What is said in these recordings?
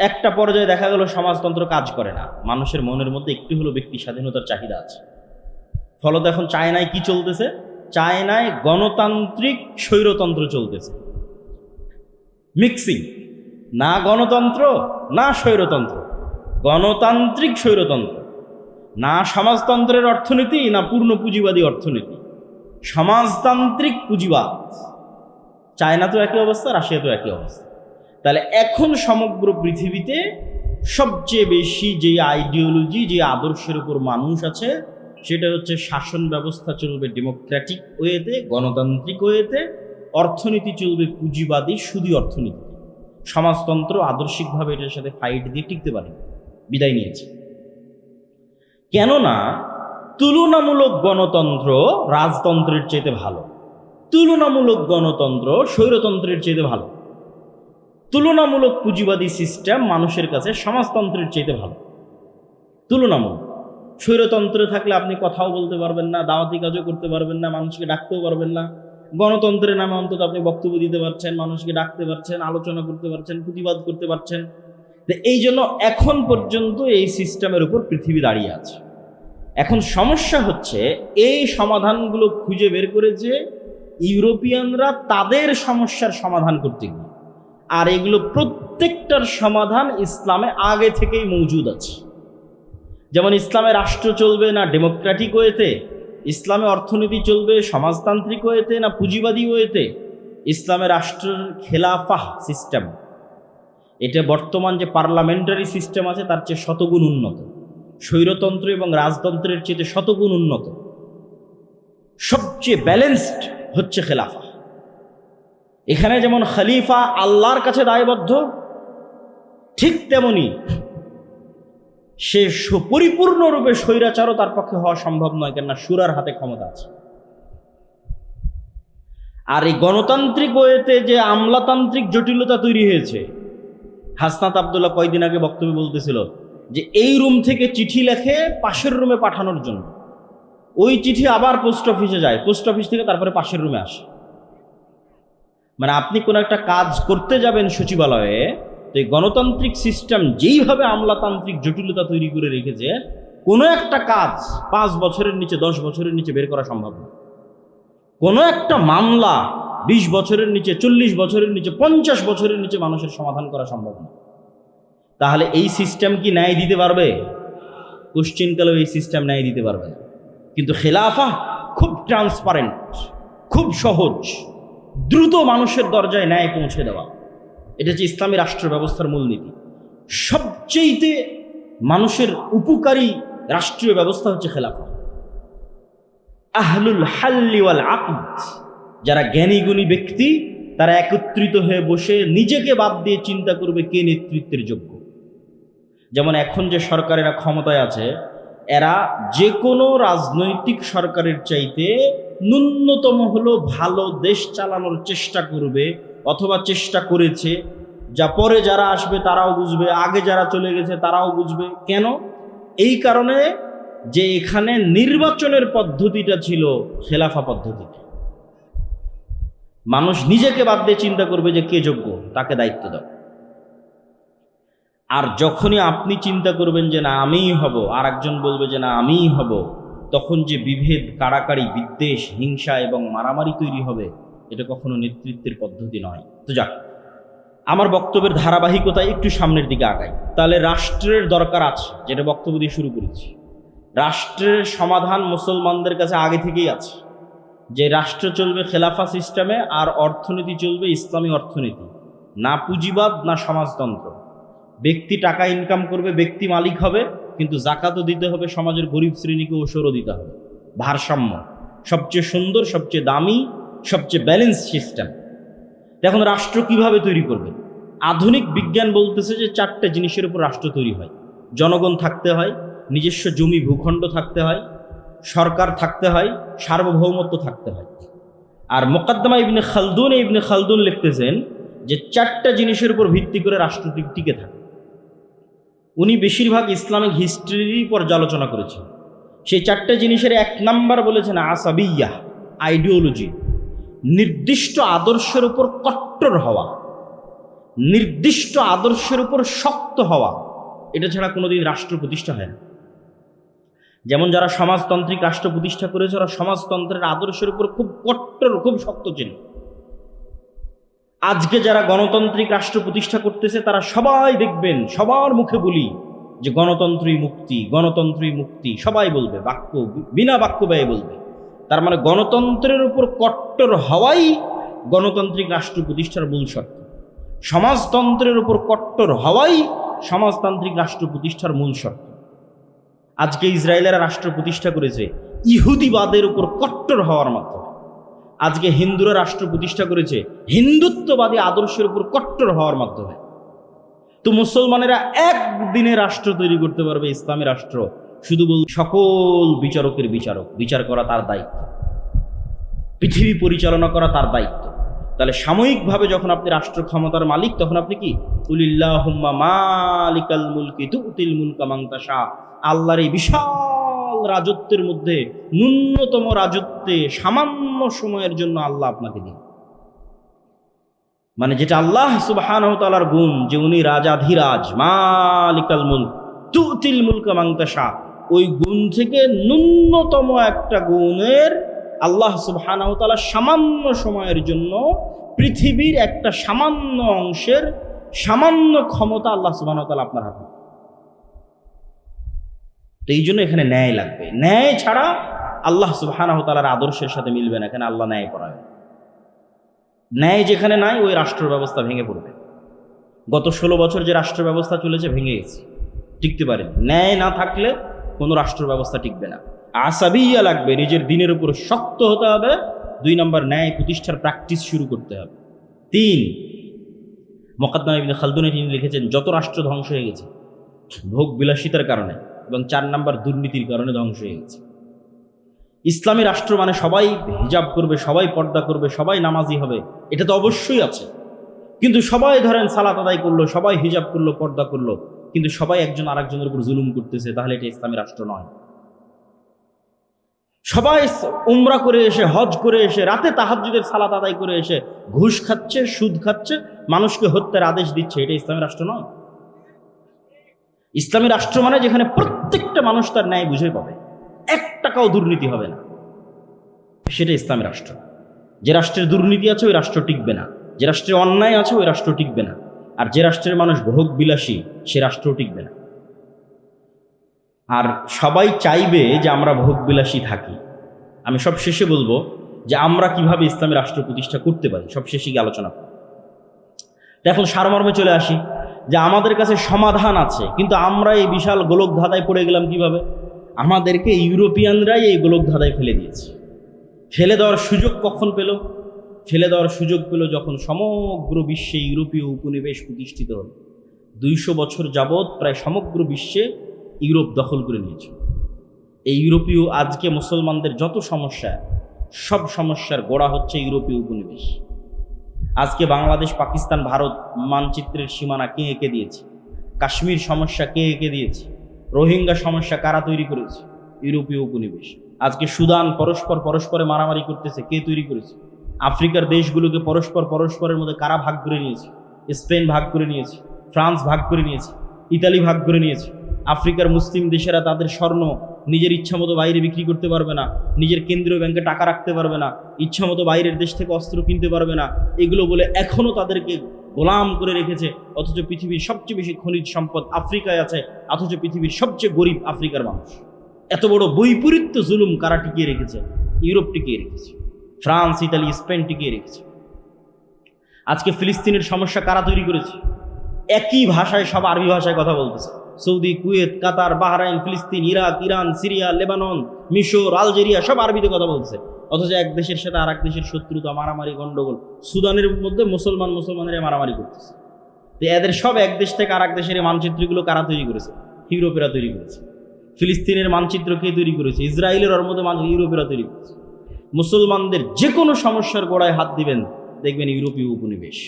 একটা পর্যায়ে দেখা গেল সমাজতন্ত্র কাজ করে না, মানুষের মনের মধ্যে একটু হলো ব্যক্তি স্বাধীনতার চাহিদা আছে। ফলত এখন চায়নায় কি চলতেছে? চায়নায় গণতান্ত্রিক স্বৈরতন্ত্র চলতেছে, মিক্সিং, না গণতন্ত্র না স্বৈরতন্ত্র, গণতান্ত্রিক স্বৈরতন্ত্র, না সমাজতন্ত্রের অর্থনীতি না পূর্ণ পুঁজিবাদী অর্থনীতি, সমাজতান্ত্রিক পুঁজিবাদ। চায়না তো একই অবস্থা, রাশিয়া তো একই অবস্থা। তাহলে এখন সমগ্র পৃথিবীতে সবচেয়ে বেশি যে আইডিওলজি, যে আদর্শের উপর মানুষ আছে, সেটা হচ্ছে শাসন ব্যবস্থা চলবে ডেমোক্রেটিক ওয়েতে, গণতান্ত্রিক ওয়েতে, অর্থনীতি চলবে পুঁজিবাদী সুদী অর্থনীতি। সমাজতন্ত্র আদর্শিকভাবে এটার সাথে ফাইট দিয়ে টিকতে পারে, বিদায় নিয়েছে। কেননা তুলনামূলক গণতন্ত্র রাজতন্ত্রের চাইতে ভালো, তুলনামূলক গণতন্ত্র স্বৈরতন্ত্রের চাইতে ভালো, তুলনামূলক পুঁজিবাদী সিস্টেম মানুষের কাছে সমাজতন্ত্রের চাইতে ভালো। তুলনামূলক স্বৈরতন্ত্রে থাকলে আপনি কথাও বলতে পারবেন না, দাওয়াতি কাজও করতে পারবেন না, মানুষকে ডাকতেও পারবেন না। গণতন্ত্রের নামে অন্তত আপনি বক্তব্য দিতে পারছেন, মানুষকে ডাকতে পারছেন, আলোচনা করতে পারছেন, প্রতিবাদ করতে পারছেন। এই জন্য এখন পর্যন্ত এই সিস্টেমের উপর পৃথিবী দাঁড়িয়ে আছে। এখন সমস্যা হচ্ছে এই সমাধানগুলো খুঁজে বের করে যে ইউরোপিয়ানরা তাদের সমস্যার সমাধান করতে গিয়ে, আর এগুলো প্রত্যেকটার সমাধান ইসলামে আগে থেকেই মজুদ আছে। যেমন ইসলামে রাষ্ট্র চলবে না ডেমোক্রেটিক ওয়েতে, ইসলামে অর্থনীতি চলবে সমাজতান্ত্রিক ওয়েতে না পুঁজিবাদী ওয়েতে, ইসলামে রাষ্ট্রের খেলাফাহ সিস্টেম, এটা বর্তমান যে পার্লামেন্টারি সিস্টেম আছে তার চেয়ে শতগুণ উন্নত, স্বৈরতন্ত্র এবং রাজতন্ত্রের চেয়ে শতগুণ উন্নত। সবচেয়ে ব্যালেন্সড হচ্ছে খেলাফা। এখানে যেমন খলিফা আল্লাহর কাছে দায়বদ্ধ, ঠিক তেমনি সে পরিপূর্ণরূপে স্বৈরাচারও তার পক্ষে হওয়া সম্ভব নয়, কেননা শুরার হাতে ক্ষমতা আছে। আর এই গণতান্ত্রিক ওয়েতে যে আমলাতান্ত্রিক জটিলতা তৈরি হয়েছে, হাসনাত আবদুল্লাহ কয়েকদিন আগে বক্তব্যে বলতেছিল যে এই রুম থেকে চিঠি লেখে পাশের রুমে পাঠানোর জন্য, ওই চিঠি আবার পোস্ট অফিসে যায়, পোস্ট অফিস থেকে তারপরে পাশের রুমে আসে। মানে আপনি কোনো একটা কাজ করতে যাবেন সচিবালয়ে, তো এই গণতান্ত্রিক সিস্টেম যেইভাবে আমলাতান্ত্রিক জটিলতা তৈরি করে রেখেছে, কোনো একটা কাজ 5 বছরের নিচে 10 বছরের নিচে বের করা সম্ভব না। কোনো একটা মামলা 20 বছরের নিচে, 40 বছরের নিচে, 50 বছরের নিচে মানুষের সমাধান করা সম্ভব না। তাহলে এই সিস্টেম কি ন্যায় দিতে পারবে? কোশ্চিনকালেও এই সিস্টেম ন্যায় দিতে পারবে না। কিন্তু খেলাফা খুব ট্রান্সপারেন্ট, খুব সহজ, দ্রুত মানুষের দরজায় ন্যায় পৌঁছে দেওয়া, এটা হচ্ছে ইসলামী রাষ্ট্র ব্যবস্থার মূলনীতি। সবচেয়েতে মানুষের উপকারী রাষ্ট্রীয় ব্যবস্থা হচ্ছে খেলাফা। আহলুল হাল্লি ওয়াল আকদ, যারা জ্ঞানী গুণী ব্যক্তি, তারা একত্রিত হয়ে বসে নিজেকে বাদ দিয়ে চিন্তা করবে কে নেতৃত্বের যোগ্য। যেমন এখন যে সরকারেরা ক্ষমতায় আছে, এরা যে কোনো রাজনৈতিক সরকারের চাইতে ন্যূনতম হলো ভালো দেশ চালানোর চেষ্টা করবে, অথবা চেষ্টা করেছে। যা পরে যারা আসবে তারাও বুঝবে, আগে যারা চলে গেছে তারাও বুঝবে। কেন? এই কারণে যে এখানে নির্বাচনের পদ্ধতিটা ছিল খেলাফা পদ্ধতিতে। মানুষ নিজেকে বাদ দিয়ে চিন্তা করবে যে কে যোগ্য, তাকে দায়িত্ব দাও। আর যখনই আপনি চিন্তা করবেন যে না আমিই হব, আর একজন বলবে যে না আমিই হব, তখন যে বিভেদ, কাড়াকাড়ি, বিদ্বেষ, হিংসা এবং মারামারি তৈরি হবে, এটা কখনো নেতৃত্বের পদ্ধতি নয়। তো যাক, আমার বক্তব্যের ধারাবাহিকতায় একটু সামনের দিকে আগাই। তাহলে রাষ্ট্রের দরকার আছে, যেটা বক্তব্য দিয়ে শুরু করেছি। রাষ্ট্রের সমাধান মুসলমানদের কাছে আগে থেকেই আছে, যে রাষ্ট্র চলবে খেলাফা সিস্টেমে, আর অর্থনীতি চলবে ইসলামী অর্থনীতি, না পুঁজিবাদ না সমাজতন্ত্র। ব্যক্তি টাকা ইনকাম করবে, ব্যক্তি মালিক হবে, কিন্তু জাকাতও দিতে হবে, সমাজের গরিব শ্রেণীকে ওসরও দিতে হবে। ভারসাম্য সবচেয়ে সুন্দর, সবচেয়ে দামি, সবচেয়ে ব্যালেন্স সিস্টেম। এখন রাষ্ট্র কিভাবে তৈরি করবে? আধুনিক বিজ্ঞান বলতেছে যে 4টে জিনিসের উপর রাষ্ট্র তৈরি হয়। জনগণ থাকতে হয়, নিজস্ব জমি ভূখণ্ড থাকতে হয়, সরকার থাকতে হয়, সার্বভৌমত্ব থাকতে হয়। আর মুকদ্দমা ইবনে খালদুন লিখতেছেন যে 4টা জিনিসের উপর ভিত্তি করে রাষ্ট্র টিকে থাকে। উনি বেশিরভাগ ইসলামিক হিস্ট্রির পর্যালোচনা করেছেন। সেই 4টে জিনিসের 1 নাম্বার বলেছেন আসাবিয়া, আইডিওলজি, নির্দিষ্ট আদর্শের উপর কট্টর হওয়া। নির্দিষ্ট আদর্শের উপর শক্ত হওয়া, এটা ছাড়া কোনোদিন রাষ্ট্র প্রতিষ্ঠা হয় না। যেমন যারা সমাজতান্ত্রিক রাষ্ট্র প্রতিষ্ঠা করেছে, ওরা সমাজতন্ত্রের আদর্শের উপর খুব কট্টর, খুব শক্ত ছিল। আজকে যারা গণতান্ত্রিক রাষ্ট্র প্রতিষ্ঠা করতেছে, তারা সবাই দেখবেন, সবার মুখে বলি যে গণতন্ত্রই মুক্তি, গণতন্ত্রই মুক্তি, সবাই বলবে, বাক্য বিনা বাক্য ব্যয়ে বলবে। তার মানে গণতন্ত্রের উপর কট্টর হওয়াই গণতান্ত্রিক রাষ্ট্র প্রতিষ্ঠার মূল শর্ত। সমাজতন্ত্রের উপর কট্টর হওয়াই সমাজতান্ত্রিক রাষ্ট্র প্রতিষ্ঠার মূল শর্ত। আজকে ইসরায়েলেরা রাষ্ট্র প্রতিষ্ঠা করেছে ইহুদিবাদের উপর কট্টর হওয়ার মাধ্যমে। আজকে হিন্দুরা রাষ্ট্র প্রতিষ্ঠা করেছে হিন্দুত্ববাদী আদর্শের উপর কট্টর হওয়ার মাধ্যমে। তো মুসলমানেরা একদিনে রাষ্ট্র তৈরি করতে পারবে, ইসলামী রাষ্ট্র, শুধু সকল বিচারকের বিচারক, বিচার করা তার দায়িত্ব, পৃথিবী পরিচালনা করা তার দায়িত্ব। তাহলে সাময়িকভাবে যখন আপনি রাষ্ট্র ক্ষমতার মালিক, তখন আপনি কি কুলিল্লাহুম্মা মালিকাল মুলকি তুতিল মুলকা মান তাশা, আল্লাহর এই বিশাল রাজত্বের মধ্যে ন্যূনতম রাজত্বে সামান্য সময়ের জন্য আল্লাহ আপনাকে দিন। মানে যেটা আল্লাহ সুবহানাহু ওয়া তাআলার গুণ, যে উনি রাজাধিরাজ, মালিকাল মুলক তুতিল মুলকা মান তাশা, ওই গুণ থেকে ন্যূনতম একটা গুণের আল্লাহ সুবহানাহু ওয়া তাআলা সামান্য সময়ের জন্য পৃথিবীর একটা সামান্য অংশের সামান্য ক্ষমতা আল্লাহ সুবহানাহু ওয়া তাআলা আপনার হাতে। তো এই জন্য এখানে ন্যায় লাগবে। ন্যায় ছাড়া আল্লাহ সুবহানাহু ওয়া তাআলার আদর্শের সাথে মিলবে না। এখানে আল্লাহ ন্যায় পরায়ণ। ন্যায় যেখানে নাই, ওই রাষ্ট্র ব্যবস্থা ভেঙে পড়বে। গত 16 বছর যে রাষ্ট্র ব্যবস্থা চলেছে, ভেঙে গেছে, টিকতে পারে। ন্যায় না থাকলে কোনো রাষ্ট্র ব্যবস্থা টিকবে না। আসাবিয়া লাগবে, নিজের দিনের উপর শক্ত হতে হবে। 2 নম্বর, ন্যায় প্রতিষ্ঠার প্র্যাকটিস শুরু করতে হবে। 3, মুকাদ্দাম ইবনে খালদুন তিনি লিখেছেন, যত রাষ্ট্র ধ্বংস হয়ে গেছে ভোগ বিলাসিতার কারণে, এবং 4 নম্বর দুর্নীতির কারণে ধ্বংস হয়ে গেছে। ইসলামী রাষ্ট্র মানে সবাই হিজাব করবে, সবাই পর্দা করবে, সবাই নামাজি হবে, এটা তো অবশ্যই আছে। কিন্তু সবাই ধরেন সালাত আদায় করলো, সবাই হিজাব করলো, পর্দা করলো, কিন্তু সবাই একজন আরেকজনের উপর জুলুম করতেছে, তাহলে এটা ইসলামী রাষ্ট্র নয়। সবাই উমরা করে এসে, হজ করে এসে, রাতে তাহাজ্জুদের সালাত আদায় করে এসে ঘুষ খাচ্ছে, সুদ খাচ্ছে, মানুষকে হত্যার আদেশ দিচ্ছে, এটা ইসলামী রাষ্ট্র নয়। ইসলামী রাষ্ট্র মানে যেখানে প্রত্যেকটা মানুষ তার ন্যায় বুঝে পাবে, 1 টাকাও দুর্নীতি হবে না, সেটা ইসলামী রাষ্ট্র। যে রাষ্ট্রের দুর্নীতি আছে ওই রাষ্ট্র টিকবে না, যে রাষ্ট্রের অন্যায় আছে ওই রাষ্ট্র টিকবে না, আর যে রাষ্ট্রের মানুষ ভোগ বিলাসী সে রাষ্ট্র টিকবে না। আর সবাই চাইবে যে আমরা ভোগ বিলাসী থাকি। আমি সব শেষে বলবো যে আমরা কিভাবে ইসলামী রাষ্ট্র প্রতিষ্ঠা করতে পারি, সব শেষে গিয়ে আলোচনা করব। এখন সারমর্মে চলে আসি যে আমাদের কাছে সমাধান আছে, কিন্তু আমরা এই বিশাল গোলক ধাঁধায় পড়ে গেলাম কিভাবে? আমাদেরকে ইউরোপিয়ানরাই এই গোলক ধাঁধায় ফেলে দিয়েছে। ফেলে দেওয়ার সুযোগ কখন পেল? ফেলে দেওয়ার সুযোগ পেল যখন সমগ্র বিশ্বে ইউরোপীয় উপনিবেশ প্রতিষ্ঠিত হল। 200 বছর যাবৎ প্রায় সমগ্র বিশ্বে ইউরোপ দখল করে নিয়েছে। এই ইউরোপীয়, আজকে মুসলমানদের যত সমস্যা, সব সমস্যার গোড়া হচ্ছে ইউরোপীয় উপনিবেশ। আজকে বাংলাদেশ, পাকিস্তান, ভারত মানচিত্রের সীমানা কে এঁকে দিয়েছে? কাশ্মীর সমস্যা কে এঁকে দিয়েছে? রোহিঙ্গা সমস্যা কারা তৈরি করেছে? ইউরোপীয় উপনিবেশ। আজকে সুদান পরস্পরে মারামারি করতেছে, কে তৈরি করেছে? আফ্রিকার দেশগুলোকে পরস্পরের মধ্যে কারা ভাগ করে নিয়েছে? স্পেন ভাগ করে নিয়েছে, ফ্রান্স ভাগ করে নিয়েছে, ইতালি ভাগ করে নিয়েছে। আফ্রিকার মুসলিম দেশেরা তাদের স্বর্ণ নিজের ইচ্ছা মতো বাইরে বিক্রি করতে পারবে না, নিজের কেন্দ্রীয় ব্যাংকে টাকা রাখতে পারবে না, ইচ্ছা মতো বাইরের দেশ থেকে অস্ত্র কিনতে পারবে না, এগুলো বলে এখনও তাদেরকে গোলাম করে রেখেছে। অথচ পৃথিবীর সবচেয়ে বেশি খনিজ সম্পদ আফ্রিকায় আছে, অথচ পৃথিবীর সবচেয়ে গরিব আফ্রিকার মানুষ। এত বড় বৈপরীত্য জুলুম কারা টিকিয়ে রেখেছে? ইউরোপ টিকিয়ে রেখেছে, ফ্রান্স, ইতালি, স্পেন টিকিয়ে রেখেছে। আজকে ফিলিস্তিনের সমস্যা কারা তৈরি করেছে? একই ভাষায়, সব আরবি ভাষায় কথা বলতেছে। সৌদি, কুয়েত, কাতার, বাহরাইন, ফিলিস্তিন, ইরাক, ইরান, সিরিয়া, লেবানন, মিশর, আলজেরিয়া সব আরবিতে কথা বলছে। অথচ এক দেশের সাথে আর এক দেশের শত্রুতা, মারামারি, গন্ডগোল। সুদানের মধ্যে মুসলমানেরা মারামারি করতেছে। তো এদের সব এক দেশ থেকে আর এক দেশের মানচিত্রগুলো কারা তৈরি করেছে? ইউরোপেরা তৈরি করেছে। ফিলিস্তিনের মানচিত্র কে তৈরি করেছে? ইসরায়েলের, ওর মধ্যে ইউরোপেরা তৈরি করেছে। মুসলমানদের যে কোনো সমস্যার গোড়ায় হাত দিবেন, দেখবেন ইউরোপীয় উপনিবেশ।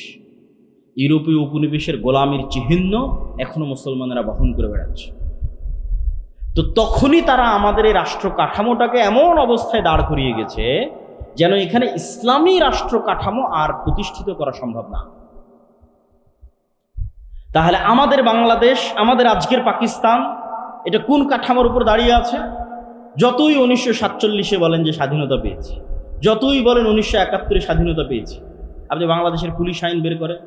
ইউরোপীয় উপনিবেশের গোলামির চিহ্ন এখনো মুসলমানেরা বহন করে বেড়াচ্ছে। তো তখনই তারা আমাদের এই রাষ্ট্র কাঠামোটাকে এমন অবস্থায় দাঁড় করিয়ে গেছে যেন এখানে ইসলামী রাষ্ট্র কাঠামো আর প্রতিষ্ঠিত করা সম্ভব না। তাহলে আমাদের বাংলাদেশ, আমাদের আজকের পাকিস্তান, এটা কোন কাঠামোর উপর দাঁড়িয়ে আছে? যতই 1947 বলেন যে স্বাধীনতা পেয়েছি, যতই বলেন 1971 স্বাধীনতা পেয়েছি, আপনি বাংলাদেশের পুলিশ আইন বের করেন,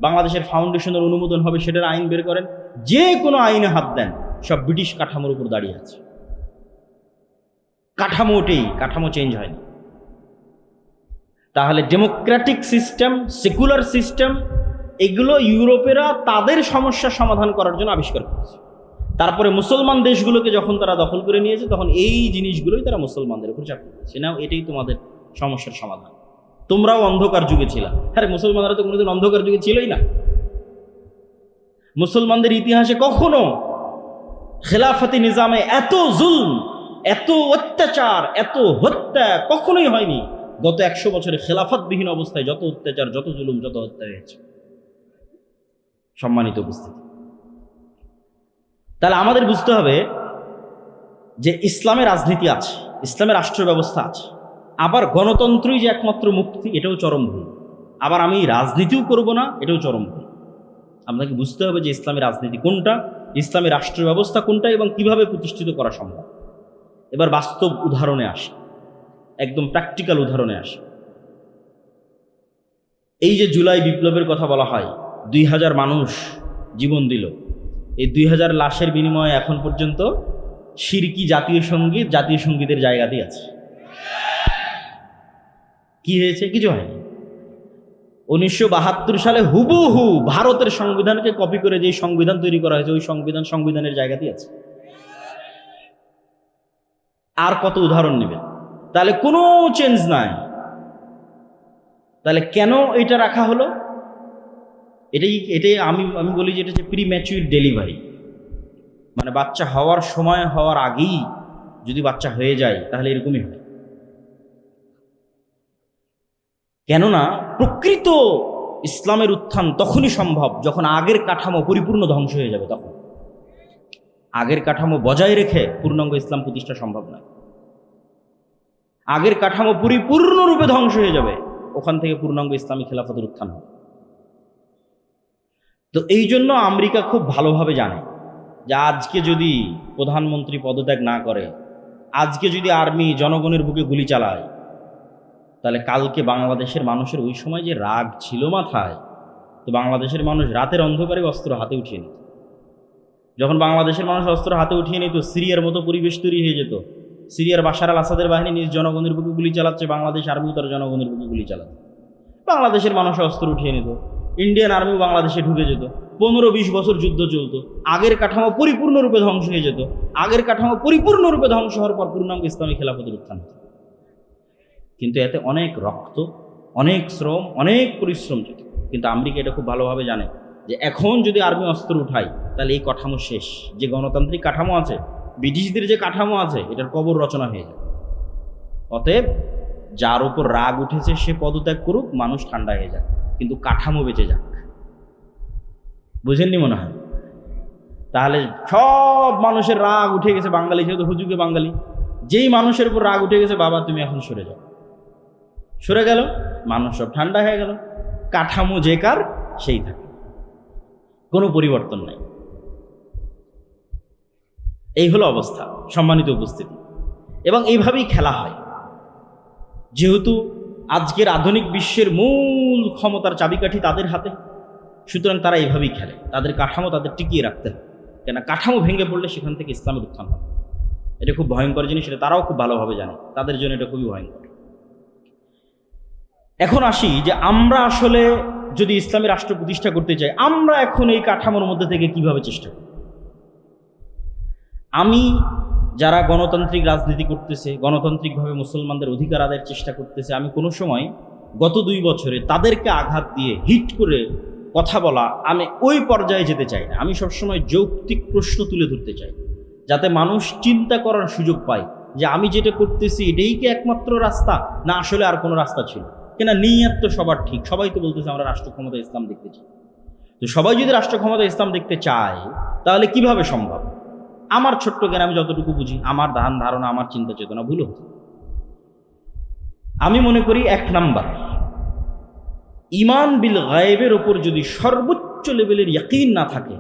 বাংলাদেশের ফাউন্ডেশনের অনুমোদন হবে সেটার আইন বের করেন, যে কোনো আইনে হাত দেন, সব ব্রিটিশ কাঠামোর উপর দাঁড়িয়ে আছে। কাঠামো ওটাই, কাঠামো চেঞ্জ হয়নি। তাহলে ডেমোক্রেটিক সিস্টেম, সেকুলার সিস্টেম, এগুলো ইউরোপেরা তাদের সমস্যার সমাধান করার জন্য আবিষ্কার করেছে। তারপরে মুসলমান দেশগুলোকে যখন তারা দখল করে নিয়েছে, তখন এই জিনিসগুলোই তারা মুসলমানদের উপর চাপিয়ে দিয়েছে। নাও এটাই তোমাদের সমস্যার সমাধান। তোমরাও অন্ধকার যুগে ছিলা। হ্যাঁ, মুসলমানরা তো কোনোদিন অন্ধকার যুগে ছিলই না। মুসলমানদের ইতিহাসে কখনো খেলাফতি নিজামে এত জুলম, এত অত্যাচার, এত হত্যা কখনোই হয়নি। গত 100 বছরে খেলাফতবিহীন অবস্থায় যত অত্যাচার, যত জুলুম, যত হত্যা হয়েছে। সম্মানিত উপস্থিতি, তাহলে আমাদের বুঝতে হবে যে ইসলামের রাজনীতি আছে, ইসলামের রাষ্ট্র ব্যবস্থা আছে, আবার গণতন্ত্রই যে একমাত্র মুক্তি, এটাও চরম ভুল। আবার আমি রাজনীতিও করব না, এটাও চরম ভুল। আপনাকে বুঝতে হবে যে ইসলামের রাজনীতি কোনটা, ইসলামের রাষ্ট্র ব্যবস্থা কোনটা, এবং কিভাবে প্রতিষ্ঠিত করা সম্ভব। এবার বাস্তব উদাহরণে আসে, একদম প্র্যাকটিক্যাল উদাহরণে আসে। এই যে জুলাই বিপ্লবের কথা বলা হয়, 2000 মানুষ জীবন দিল। এই 2000 লাশের বিনিময়ে এখন পর্যন্ত শিরকি জাতীয় সঙ্গীতের জায়গাতেই আছে। কি হয়েছে? কিছু হয়নি। 1972 সালে হুবহু ভারতের সংবিধানকে কপি করে যে সংবিধান তৈরি করা হয়েছে, ওই সংবিধানের জায়গাতেই আছে। আর কত উদাহরণ নেবেন? তাহলে কোনো চেঞ্জ নাই। তাহলে কেন এটা রাখা হলো? এটাই আমি বলি যে এটা হচ্ছে প্রিম্যাচুর ডেলিভারি। মানে বাচ্চা হওয়ার সময় হওয়ার আগেই যদি বাচ্চা হয়ে যায়, তাহলে এরকমই হয়। কেননা প্রকৃত ইসলামের উত্থান তখনই সম্ভব যখন আগের কাঠামো পরিপূর্ণ ধ্বংস হয়ে যাবে। তখন আগের কাঠামো বজায় রেখে পূর্ণাঙ্গ ইসলাম প্রতিষ্ঠা সম্ভব নয়। আগের কাঠামো পরিপূর্ণরূপে ধ্বংস হয়ে যাবে, ওখান থেকে পূর্ণাঙ্গ ইসলামী খেলাফতের উত্থান হবে। তো এই জন্য আমেরিকা খুব ভালোভাবে জানে যে আজকে যদি প্রধানমন্ত্রী পদত্যাগ না করে, আজকে যদি আর্মি জনগণের বুকে গুলি চালায়, তাহলে কালকে বাংলাদেশের মানুষের ওই সময় যে রাগ ছিল মাথায়, তো বাংলাদেশের মানুষ রাতের অন্ধকারে অস্ত্র হাতে উঠিয়ে নিত। যখন বাংলাদেশের মানুষ অস্ত্র হাতে উঠিয়ে নিত, সিরিয়ার মতো পরিবেশ তৈরি হয়ে যেত। সিরিয়ার বাশার আল আসাদের বাহিনী নিজ জনগণের বুকে গুলি চালাচ্ছে, বাংলাদেশ আর্মিও তার জনগণের বুকে গুলি চালাচ্ছে। বাংলাদেশের মানুষ অস্ত্র উঠিয়ে নিত, ইন্ডিয়ান আর্মিও বাংলাদেশে ঢুকে যেত, 15-20 বছর যুদ্ধ চলতো, আগের কাঠামো পরিপূর্ণরূপে ধ্বংস হয়ে যেত। আগের কাঠামো পরিপূর্ণরূপে ধ্বংস হওয়ার পর পূর্ণাঙ্গ ইসলামী খেলাফতের উত্থান হতো। কিন্তু এতে অনেক রক্ত, অনেক শ্রম, অনেক পরিশ্রম যেত। কিন্তু আমেরিকা এটা খুব ভালোভাবে জানে যে এখন যদি আর্মি অস্ত্র উঠায়, তাহলে এই কাঠামো শেষ। যে গণতান্ত্রিক কাঠামো আছে, ব্রিটিশদের যে কাঠামো আছে, এটার কবর রচনা হয়ে যায়। অতএব যার উপর রাগ উঠেছে সে পদত্যাগ করুক, মানুষ ঠান্ডা হয়ে যাক, কিন্তু কাঠামো বেঁচে যাক। বুঝেননি মনে হয়? তাহলে সব মানুষের রাগ উঠে গেছে, বাঙালি যেহেতু হুজুগে বাঙালি, যেই মানুষের উপর রাগ উঠে গেছে, বাবা তুমি এখন সরে যাও, সরে গেল, মানুষ সব ঠান্ডা হয়ে গেল, কাঠামো যে কার সেই থাকে, কোনো পরিবর্তন নাই। এই হলো অবস্থা, সম্মানিত উপস্থিতি। এবং এইভাবেই খেলা হয়। যেহেতু আজকের আধুনিক বিশ্বের মূল ক্ষমতার চাবিকাঠি তাদের হাতে, সুতরাং তারা এইভাবেই খেলে। তাদের কাঠামো তাদের টিকিয়ে রাখতে হয়, কেন কাঠামো ভেঙে পড়লে সেখান থেকে ইসলামের উত্থান হয়। এটা খুব ভয়ঙ্কর জিনিস, এটা তারাও খুব ভালোভাবে জানে, তাদের জন্য এটা খুবই ভয়ঙ্কর। এখন আসি যে আমরা আসলে যদি ইসলামী রাষ্ট্র প্রতিষ্ঠা করতে চাই, আমরা এখন এই কাঠামোর মধ্যে থেকে কিভাবে চেষ্টা করি। আমি যারা গণতান্ত্রিক রাজনীতি করতেছে, গণতান্ত্রিকভাবে মুসলমানদের অধিকার আদায়ের চেষ্টা করতেছে, আমি কোনো সময় গত 2 বছরে তাদেরকে আঘাত দিয়ে হিট করে কথা বলা, আমি ওই পর্যায়ে যেতে চাই না। আমি সবসময় যৌক্তিক প্রশ্ন তুলে ধরতে চাই, যাতে মানুষ চিন্তা করার সুযোগ পায় যে আমি যেটা করতেছি এটাই কি একমাত্র রাস্তা, না আসলে আর কোনো রাস্তা ছিল। কেনা নিয়ত তো সবার ঠিক, সবাই তো বলতেছে আমরা রাষ্ট্র ক্ষমতা ইসলাম দেখতে চাই। তো সবাই যদি রাষ্ট্র ক্ষমতা ইসলাম দেখতে চায়, তাহলে কিভাবে সম্ভব? আমার ছোট্ট জ্ঞান, আমি যতটুকু বুঝি, আমার ধারণা, আমার চিন্তা চেতনা ভুল হতো। আমি মনে করি 1 নাম্বার, ঈমান বিল গায়েবের ওপর যদি সর্বোচ্চ সর্বোচ্চ লেভেলের ইয়াকিন না থাকে,